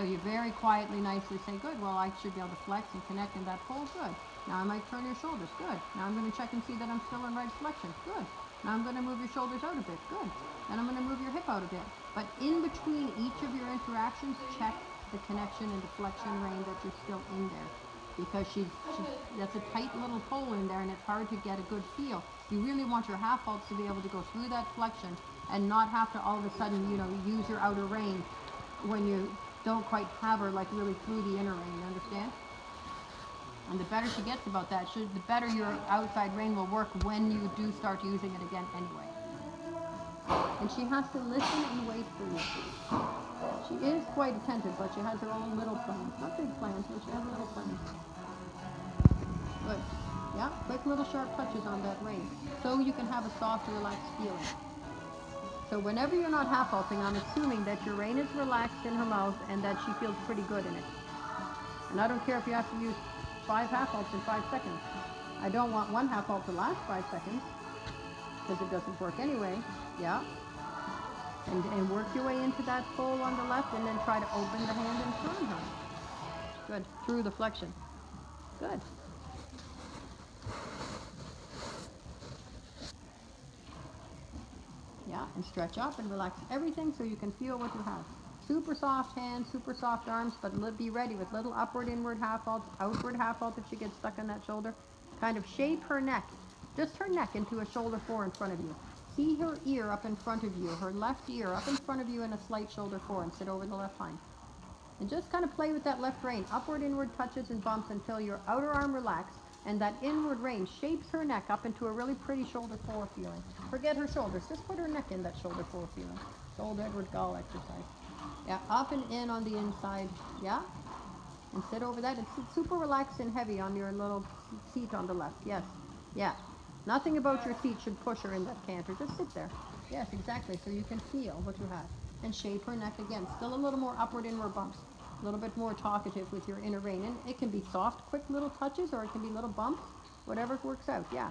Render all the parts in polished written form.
So you very quietly, nicely say, good, well, I should be able to flex and connect in that pole, good. Now I might turn your shoulders, good. Now I'm going to check and see that I'm still in right flexion, good. Now I'm going to move your shoulders out a bit, good. Then I'm going to move your hip out a bit. But in between each of your interactions, check the connection and deflection range that you're still in there. Because that's a tight little pole in there and it's hard to get a good feel. You really want your half vaults to be able to go through that flexion and not have to all of a sudden, use your outer rein when you don't quite have her like really through the inner rein, you understand? And the better she gets about that, the better your outside rein will work when you do start using it again anyway. And she has to listen and wait for you. She is quite attentive, but she has her own little plans. Not big plans, but she has little plans. Good. Yeah, quick little sharp touches on that rein, so you can have a soft, relaxed feeling. So whenever you're not half vaulting, I'm assuming that your rein is relaxed in her mouth and that she feels pretty good in it. And I don't care if you have to use 5 half vaults in 5 seconds. I don't want 1 half vault to last 5 seconds, because it doesn't work anyway. Yeah. And work your way into that pole on the left and then try to open the hand and turn her. Good. Through the flexion. Good. Yeah, and stretch up and relax everything so you can feel what you have. Super soft hands, super soft arms, but be ready with little upward, inward half vaults, outward half vault if she gets stuck on that shoulder. Kind of shape her neck, just her neck into a shoulder 4 in front of you. See her ear up in front of you, her left ear up in front of you in a slight shoulder 4 and sit over the left hind. And just kind of play with that left rein, upward, inward touches and bumps until your outer arm relaxes and that inward rein shapes her neck up into a really pretty shoulder 4 feeling. Forget her shoulders, just put her neck in that shoulder 4 feeling. The old Edward Gall exercise. Yeah, up and in on the inside, yeah? And sit over that and sit super relaxed and heavy on your little seat on the left, yes, yeah. Nothing about your seat should push her in that canter, just sit there. Yes, exactly, so you can feel what you have. And shape her neck again, still a little more upward, inward bumps. A little bit more talkative with your inner rein. And it can be soft, quick little touches, or it can be little bumps, whatever works out, yeah.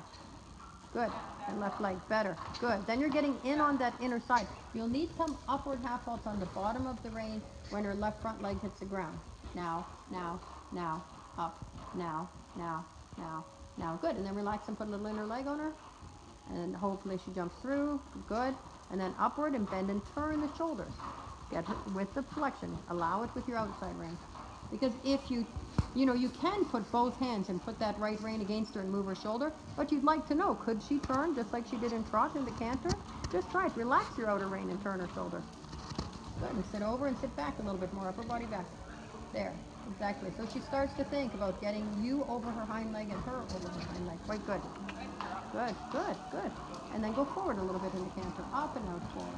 Good, and left leg, better, good. Then you're getting in on that inner side. You'll need some upward half vaults on the bottom of the rein when her left front leg hits the ground. Now, now, now, up, now, now, now, now, good. And then relax and put a little inner leg on her, and hopefully she jumps through, good. And then upward and bend and turn the shoulders. Get her with the flexion. Allow it with your outside rein. Because if you can put both hands and put that right rein against her and move her shoulder, but you'd like to know, could she turn just like she did in trot in the canter? Just try it. Relax your outer rein and turn her shoulder. Good. And sit over and sit back a little bit more, upper body back. There. Exactly. So she starts to think about getting you over her hind leg and her over her hind leg. Quite good. Good, good, good. And then go forward a little bit in the canter. Up and out forward.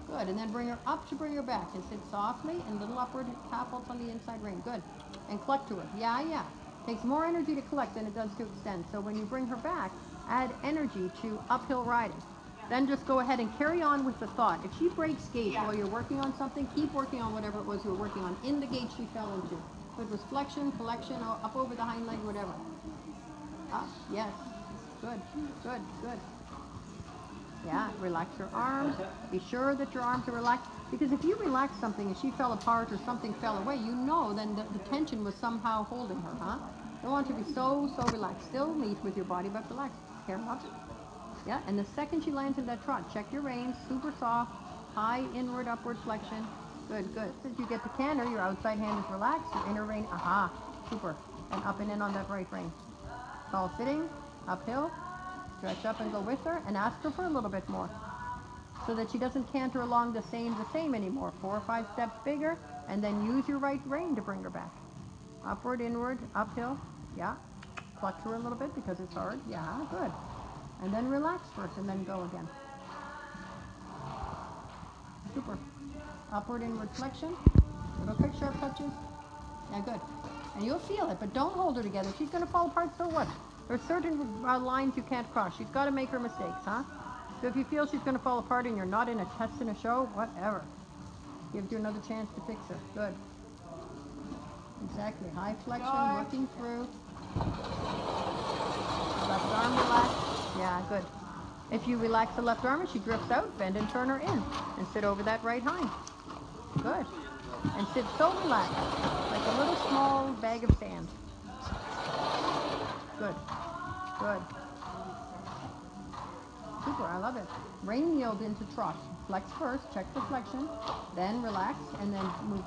Good, and then bring her up to bring her back, and sit softly, and little upward half vaults on the inside rein. Good, and collect to her. Yeah, yeah. Takes more energy to collect than it does to extend. So when you bring her back, add energy to uphill riding. Then just go ahead and carry on with the thought. If she breaks gait while you're working on something, keep working on whatever it was you were working on in the gait she fell into. If it was flexion, collection, or up over the hind leg, whatever. Up, yes. Good, good, good. Yeah, relax your arms. Be sure that your arms are relaxed. Because if you relax something and she fell apart or something fell away, then the tension was somehow holding her, huh? You don't want to be so relaxed. Still meet with your body, but relaxed. Hair up. Yeah, and the second she lands in that trot, check your reins, super soft, high inward, upward flexion. Good, good. As you get to canter, your outside hand is relaxed, your inner rein, aha, super. And up and in on that right rein. Tall sitting, uphill. Stretch up and go with her and ask her for a little bit more so that she doesn't canter along the same anymore. 4 or 5 steps bigger, and then use your right rein to bring her back. Upward, inward, uphill, yeah. Clutch her a little bit because it's hard, yeah, good. And then relax first and then go again. Super. Upward, inward flexion, little quick sharp touches, yeah, good. And you'll feel it, but don't hold her together. She's going to fall apart, so what? There's certain lines you can't cross. She's got to make her mistakes, huh? So if you feel she's going to fall apart and you're not in a test in a show, whatever. Gives you another chance to fix her. Good. Exactly. High flexion, working through. Left arm relaxed. Yeah, good. If you relax the left arm and she drifts out, bend and turn her in. And sit over that right hind. Good. And sit so relaxed, like a little small bag of sand. Good. Good. Super, I love it. Bring yield into trot. Flex first, check the flexion, then relax, and then move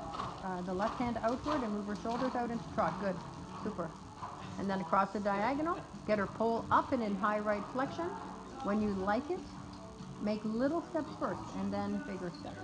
the left hand outward and move her shoulders out into trot. Good. Super. And then across the diagonal, get her pull up and in high right flexion. When you like it, make little steps first and then bigger steps.